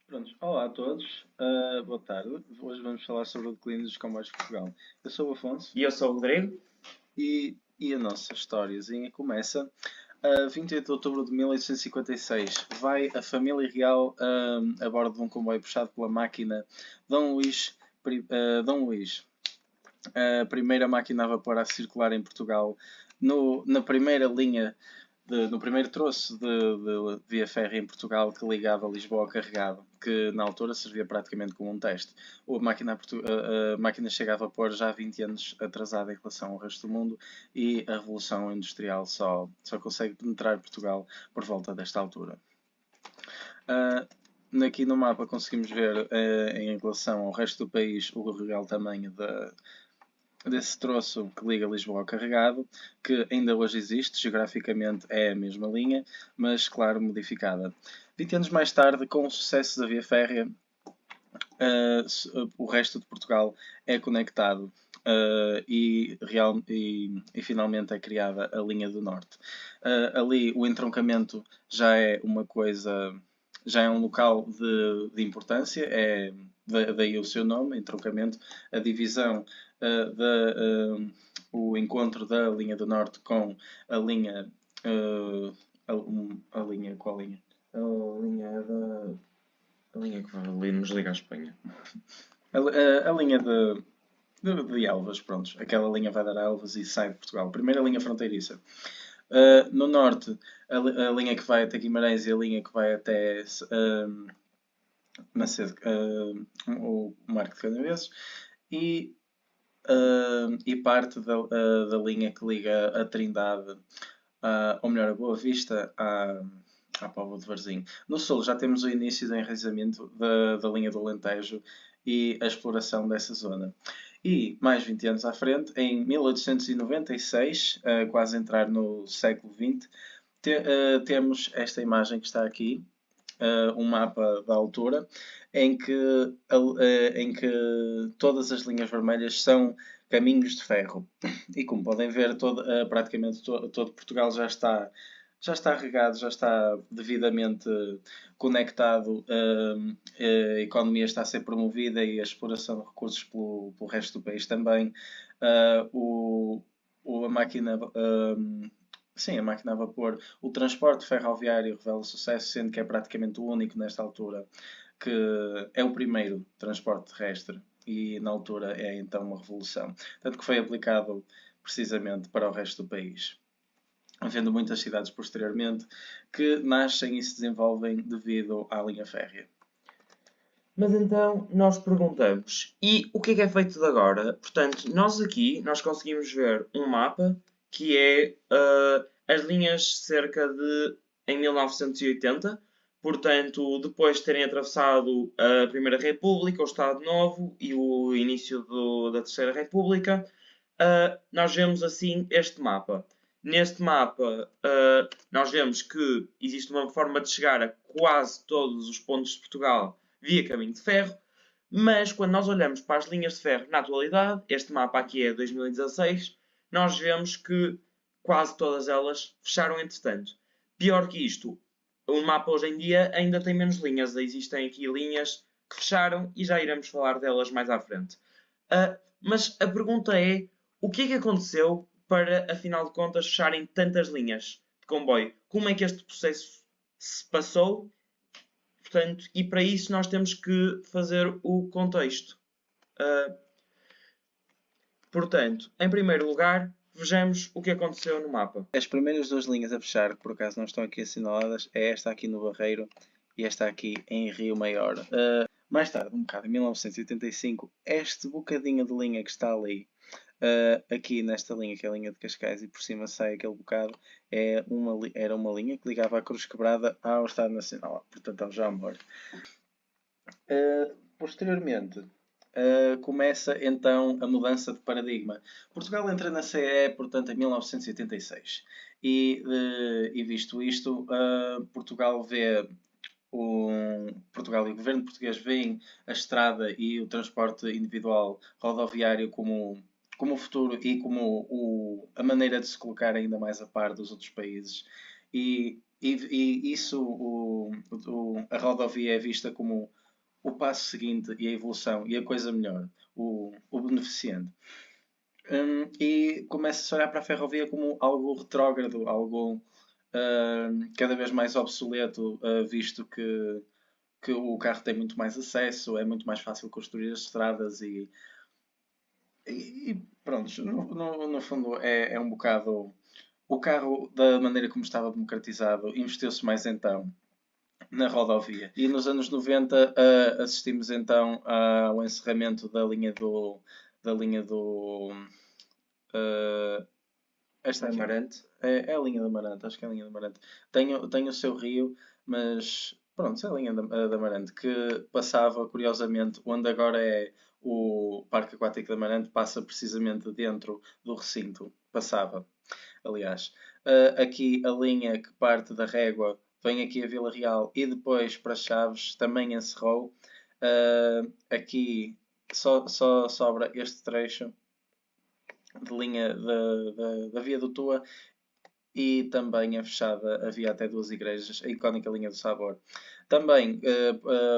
Prontos, olá a todos, boa tarde. Hoje vamos falar sobre o declínio dos comboios de Portugal. Eu sou o Afonso E eu sou o Rodrigo. e a nossa historiazinha começa a 28 de outubro de 1856. Vai a família real a bordo de um comboio puxado pela máquina Dom Luís, Dom Luís, a primeira máquina a vapor a circular em Portugal, na primeira linha no primeiro troço de via férrea em Portugal que ligava Lisboa ao Carregado, que na altura servia praticamente como um teste. A máquina chega a vapor já há 20 anos atrasada em relação ao resto do mundo e a Revolução Industrial só consegue penetrar Portugal por volta desta altura. Aqui no mapa conseguimos ver, em relação ao resto do país, o real tamanho desse troço que liga Lisboa ao Carregado, que ainda hoje existe, geograficamente é a mesma linha, mas claro, modificada. 20 anos mais tarde, com o sucesso da via férrea, o resto de Portugal é conectado e finalmente é criada a linha do Norte. Ali o entroncamento já é uma coisa, já é um local de importância, daí o seu nome, entroncamento, a divisão, o encontro da linha do Norte com a linha, a linha, qual linha? A linha que vai ali nos liga à Espanha. A linha de Elvas, pronto. Aquela linha vai dar a Elvas e sai de Portugal. Primeira linha fronteiriça. No norte, a linha que vai até Guimarães e a linha que vai até Macedo, o Marco de Canaveses. E parte da linha que liga a Trindade, ou melhor, a Boa Vista, à Póvoa de Varzim. No sul já temos o início do enraizamento da linha do Alentejo e a exploração dessa zona. E mais 20 anos à frente, em 1896, quase a entrar no século XX, temos esta imagem que está aqui, um mapa da altura, em que todas as linhas vermelhas são caminhos de ferro. E como podem ver, praticamente todo Portugal já está regado, já está devidamente conectado, a economia está a ser promovida e a exploração de recursos pelo resto do país também. A máquina, sim, a máquina a vapor, o transporte ferroviário revela sucesso, sendo que é praticamente o único nesta altura que é o primeiro transporte terrestre e na altura é então uma revolução. Tanto que foi aplicado precisamente para o resto do país, havendo muitas cidades posteriormente que nascem e se desenvolvem devido à linha férrea. Mas então nós perguntamos, e o que é feito de agora? Portanto, nós conseguimos ver um mapa que é as linhas cerca de em 1980, portanto, depois de terem atravessado a Primeira República, o Estado Novo e o início da Terceira República, nós vemos assim este mapa. Neste mapa, nós vemos que existe uma forma de chegar a quase todos os pontos de Portugal via caminho de ferro, mas quando nós olhamos para as linhas de ferro na atualidade, este mapa aqui é 2016, nós vemos que quase todas elas fecharam entretanto. Pior que isto, o mapa hoje em dia ainda tem menos linhas, existem aqui linhas que fecharam e já iremos falar delas mais à frente. Mas a pergunta é, o que aconteceu para, afinal de contas, fecharem tantas linhas de comboio? Como é que este processo se passou? Portanto, e para isso nós temos que fazer o contexto. Portanto, em primeiro lugar, vejamos o que aconteceu no mapa. As primeiras duas linhas a fechar, que por acaso não estão aqui assinaladas, é esta aqui no Barreiro e esta aqui em Rio Maior. Mais tarde, um bocado, em 1985, este bocadinho de linha que está ali, aqui nesta linha, que é a linha de Cascais, e por cima sai aquele bocado, era uma linha que ligava a Cruz Quebrada ao Estado Nacional, portanto ao Jamor. Posteriormente, começa então a mudança de paradigma. Portugal entra na CE, portanto, em 1986. E visto isto, Portugal e o governo português veem a estrada e o transporte individual rodoviário como o futuro e como a maneira de se colocar ainda mais a par dos outros países. E e isso, a rodovia é vista como o passo seguinte e a evolução e a coisa melhor, o beneficente. E começa-se a olhar para a ferrovia como algo retrógrado, algo cada vez mais obsoleto, visto que o carro tem muito mais acesso, é muito mais fácil construir as estradas e pronto, no fundo é um bocado. O carro, da maneira como estava democratizado, investiu-se mais então na rodovia. E nos anos 90 assistimos então ao encerramento da linha do esta aqui. Amarante. É a linha da Amarante, acho que é a linha da Amarante. Tem o seu rio, mas pronto, é a linha da Amarante, que passava, curiosamente, onde agora é o Parque Aquático da Amarante, passa precisamente dentro do recinto. Passava, aliás. Aqui a linha que parte da Régua vem aqui a Vila Real e depois para Chaves, também encerrou. Aqui só sobra este trecho de linha da Via do Tua e também é fechada, havia até duas igrejas, a icónica linha do Sabor. Também,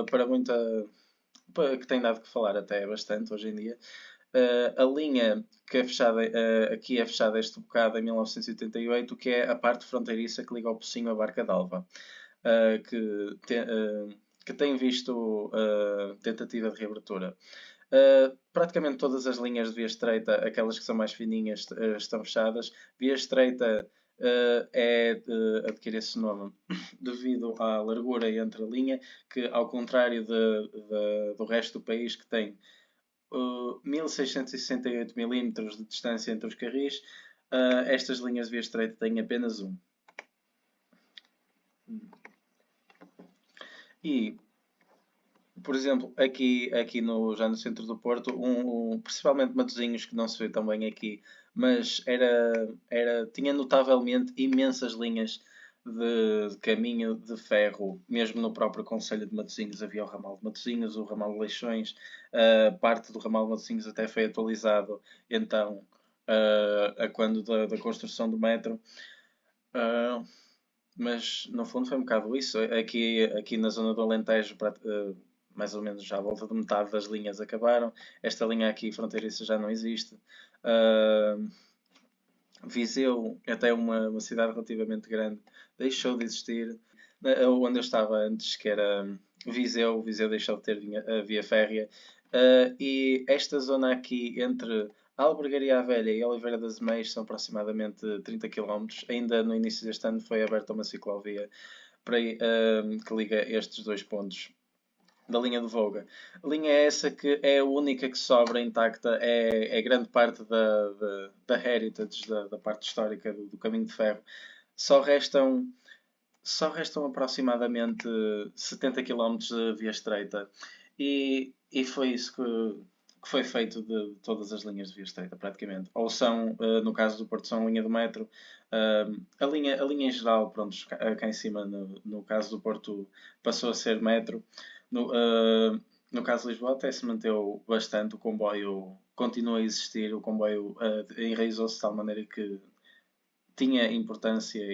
para muita, que tem dado que falar até bastante hoje em dia, a linha que é fechada, aqui é fechada este bocado em 1988, que é a parte fronteiriça que liga ao Pocinho à Barca d'Alva, que tem visto tentativa de reabertura. Praticamente todas as linhas de via estreita, aquelas que são mais fininhas, estão fechadas. Via estreita adquire esse nome devido à largura entre a linha, que ao contrário do resto do país, que tem 1668 mm de distância entre os carris, estas linhas de via estreita têm apenas um. E por exemplo, aqui já no centro do Porto, principalmente Matosinhos, que não se vê tão bem aqui, mas tinha notavelmente imensas linhas de caminho de ferro, mesmo no próprio Conselho de Matosinhos havia o ramal de Matosinhos, o ramal de Leixões, parte do ramal de Matosinhos até foi atualizado, então, a quando da construção do metro. Mas no fundo foi um bocado isso. Aqui na zona do Alentejo, mais ou menos já à volta de metade das linhas acabaram. Esta linha aqui fronteiriça já não existe. Viseu, até uma cidade relativamente grande, deixou de existir. Onde eu estava antes, que era Viseu deixou de ter a via férrea. E esta zona aqui entre a Albergaria Velha e Oliveira das Meias são aproximadamente 30 km. Ainda no início deste ano foi aberta uma ciclovia que liga estes dois pontos da linha de Volga. A linha é essa que é a única que sobra intacta, é grande parte da heritage, da parte histórica do caminho de ferro. Só restam aproximadamente 70 km de via estreita e foi isso que foi feito de todas as linhas de via estreita, praticamente. Ou são, no caso do Porto, são a linha do metro. A linha em geral, pronto, cá em cima, no caso do Porto, passou a ser metro. No caso de Lisboa até se manteve bastante, o comboio continua a existir, o comboio enraizou-se de tal maneira que tinha importância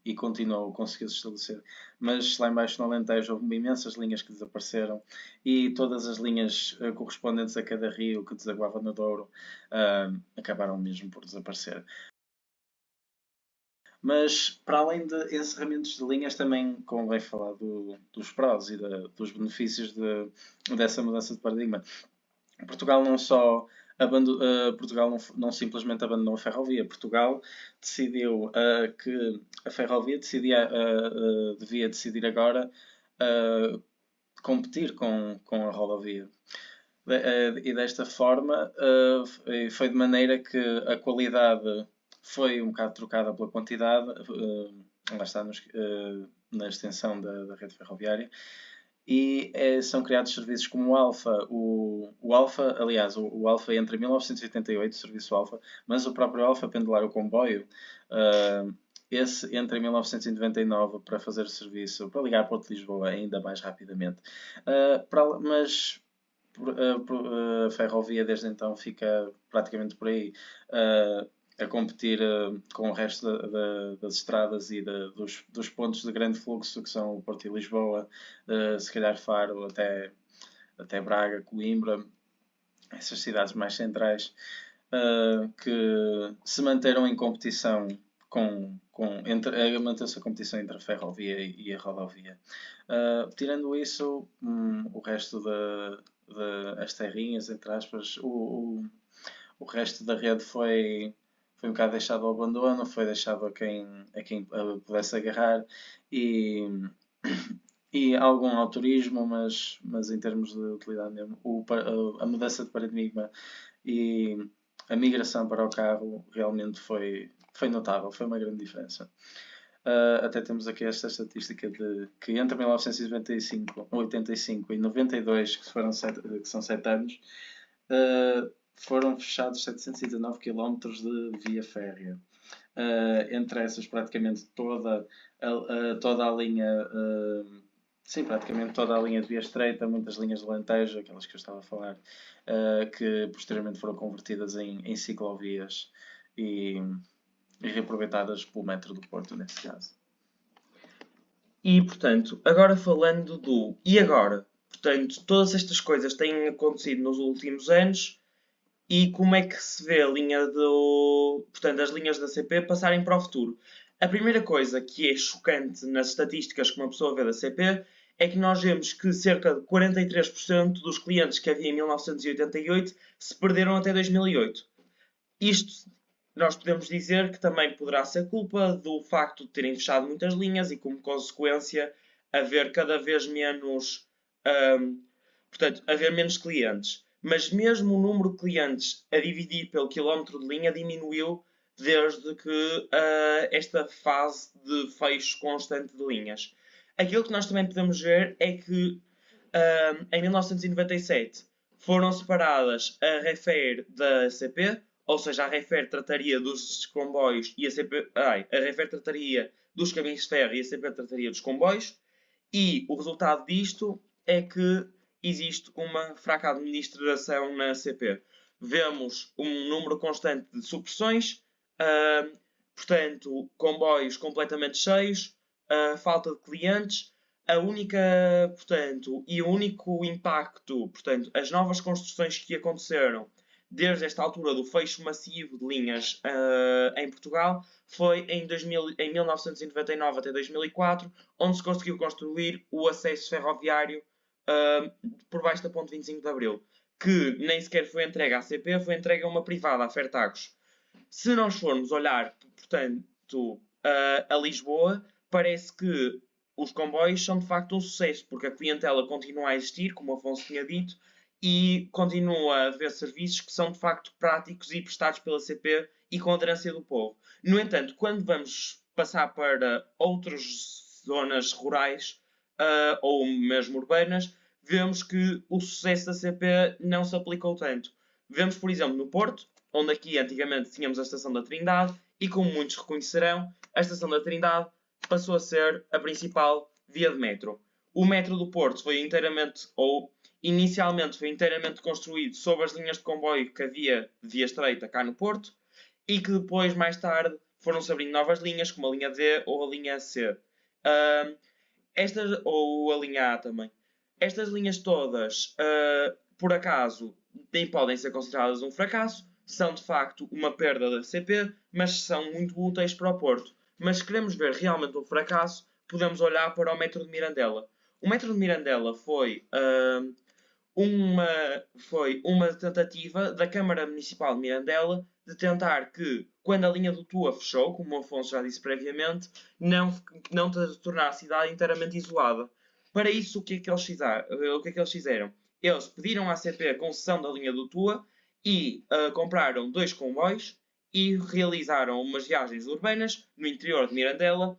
e continuou, conseguiu-se estabelecer. Mas lá embaixo no Alentejo houve imensas linhas que desapareceram e todas as linhas correspondentes a cada rio que desaguava no Douro acabaram mesmo por desaparecer. Mas, para além de encerramentos de linhas, também convém falar dos prós e dos benefícios dessa mudança de paradigma. Portugal não só Portugal não simplesmente abandonou a ferrovia. Portugal decidiu que a ferrovia devia decidir agora competir com a rodovia. E desta forma foi de maneira que a qualidade foi um bocado trocada pela quantidade, lá está na extensão da rede ferroviária, e são criados serviços como o Alfa. O Alfa, aliás, o Alfa entra em 1988, o serviço Alfa, mas o próprio Alfa pendular o comboio, esse entra em 1999 para fazer o serviço, para ligar Porto de Lisboa ainda mais rapidamente. Mas a ferrovia desde então fica praticamente por aí. a competir com o resto das estradas e dos pontos de grande fluxo, que são o Porto e Lisboa, se calhar Faro até Braga, Coimbra, essas cidades mais centrais, que se manteram em competição manteve-se a competição entre a ferrovia e a rodovia. Tirando isso, o resto das terrinhas, entre aspas, o resto da rede foi um bocado deixado ao abandono, foi deixado a quem pudesse agarrar e, e algum autorismo, mas em termos de utilidade mesmo, a mudança de paradigma e a migração para o carro realmente foi notável, foi uma grande diferença. Até temos aqui esta estatística de que entre 1995, 85 e 92, que são 7 anos, foram fechados 719 km de via férrea. Entre essas, praticamente toda a linha, sim, praticamente toda a linha de via estreita, muitas linhas de Alentejo, aquelas que eu estava a falar, que posteriormente foram convertidas em ciclovias e reaproveitadas pelo metro do Porto, nesse caso. E, portanto, agora falando do e agora? Portanto, todas estas coisas têm acontecido nos últimos anos e como é que se vê a linha portanto, as linhas da CP passarem para o futuro. A primeira coisa que é chocante nas estatísticas que uma pessoa vê da CP é que nós vemos que cerca de 43% dos clientes que havia em 1988 se perderam até 2008. Isto nós podemos dizer que também poderá ser culpa do facto de terem fechado muitas linhas e, como consequência, haver cada vez menos, portanto, haver menos clientes. Mas mesmo o número de clientes a dividir pelo quilómetro de linha diminuiu desde que esta fase de fecho constante de linhas. Aquilo que nós também podemos ver é que em 1997 foram separadas a Refer da CP, ou seja, a Refer trataria dos comboios e a Refer trataria dos caminhos de ferro e a CP trataria dos comboios, e o resultado disto é que existe uma fraca administração na CP. Vemos um número constante de supressões, portanto, comboios completamente cheios, falta de clientes, a única, portanto, e o único impacto, portanto, as novas construções que aconteceram desde esta altura do fecho massivo de linhas em Portugal foi em 1999 até 2004, onde se conseguiu construir o acesso ferroviário por baixo da ponte 25 de Abril, que nem sequer foi entregue à CP, foi entregue a uma privada, a Fertagos. Se nós formos olhar, portanto, a Lisboa, parece que os comboios são de facto um sucesso, porque a clientela continua a existir, como o Afonso tinha dito, e continua a haver serviços que são de facto práticos e prestados pela CP e com aderência do povo. No entanto, quando vamos passar para outras zonas rurais ou mesmo urbanas, vemos que o sucesso da CP não se aplicou tanto. Vemos, por exemplo, no Porto, onde aqui antigamente tínhamos a Estação da Trindade, e como muitos reconhecerão, a Estação da Trindade passou a ser a principal via de metro. O metro do Porto foi inteiramente, ou inicialmente foi inteiramente construído sobre as linhas de comboio que havia de via estreita cá no Porto, e que depois, mais tarde, foram-se abrindo novas linhas, como a linha D ou a linha C. Ou a linha A também. Estas linhas todas, por acaso, nem podem ser consideradas um fracasso, são de facto uma perda da CP, mas são muito úteis para o Porto. Mas se queremos ver realmente um fracasso, podemos olhar para o metro de Mirandela. O metro de Mirandela foi uma tentativa da Câmara Municipal de Mirandela de tentar que, quando a linha do Tua fechou, como o Afonso já disse previamente, não tornar a cidade inteiramente isolada. Para isso, o que é que eles fizeram? Eles pediram à CP a concessão da linha do Tua e compraram 2 comboios e realizaram umas viagens urbanas no interior de Mirandela,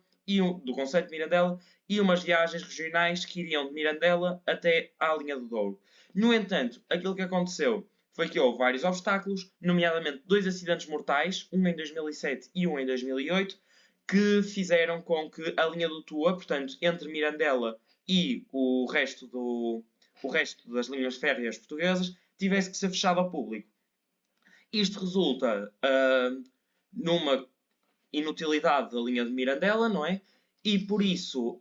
do concelho de Mirandela, e umas viagens regionais que iriam de Mirandela até à linha do Douro. No entanto, aquilo que aconteceu foi que houve vários obstáculos, nomeadamente 2 acidentes mortais, um em 2007 e um em 2008, que fizeram com que a linha do Tua, portanto, entre Mirandela e o resto das linhas férreas portuguesas, tivesse que ser fechada ao público. Isto resulta numa inutilidade da linha de Mirandela, não é? E por isso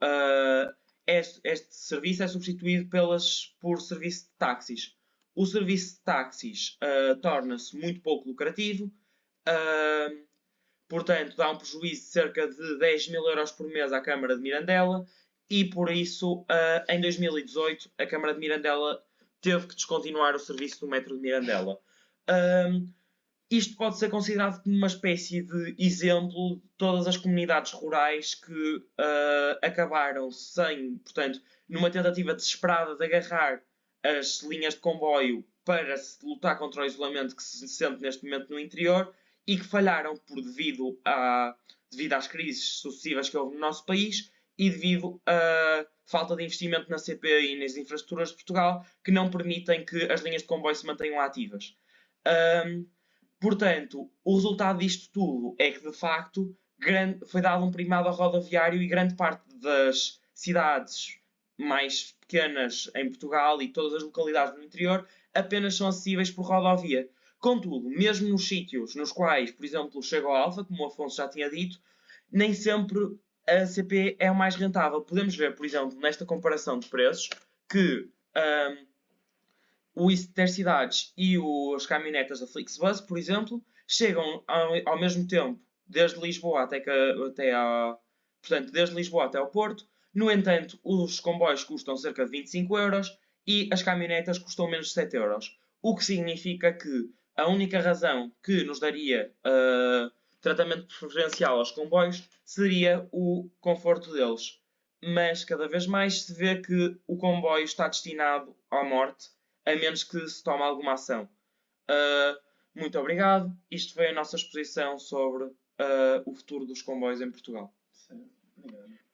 este serviço é substituído por serviço de táxis. O serviço de táxis torna-se muito pouco lucrativo, portanto dá um prejuízo de cerca de 10.000 euros por mês à Câmara de Mirandela e por isso em 2018 a Câmara de Mirandela teve que descontinuar o serviço do metro de Mirandela. Isto pode ser considerado como uma espécie de exemplo de todas as comunidades rurais que acabaram sem, portanto, numa tentativa desesperada de agarrar as linhas de comboio para se lutar contra o isolamento que se sente neste momento no interior e que falharam devido às crises sucessivas que houve no nosso país e devido à falta de investimento na CP e nas infraestruturas de Portugal que não permitem que as linhas de comboio se mantenham ativas. Portanto, o resultado disto tudo é que, de facto, foi dado um primado ao rodoviário e grande parte das cidades mais pequenas em Portugal e todas as localidades no interior apenas são acessíveis por rodovia. Contudo, mesmo nos sítios nos quais, por exemplo, chega ao Alfa, como o Afonso já tinha dito, nem sempre a CP é o mais rentável. Podemos ver, por exemplo, nesta comparação de preços, que o Intercidades e as caminhonetas da Flixbus, por exemplo, chegam ao mesmo tempo desde Lisboa portanto, desde Lisboa até ao Porto. No entanto, os comboios custam cerca de 25 euros e as caminhonetas custam menos de 7 euros. O que significa que a única razão que nos daria tratamento preferencial aos comboios seria o conforto deles. Mas cada vez mais se vê que o comboio está destinado à morte, a menos que se tome alguma ação. Muito obrigado. Isto foi a nossa exposição sobre o futuro dos comboios em Portugal. Sim, obrigado.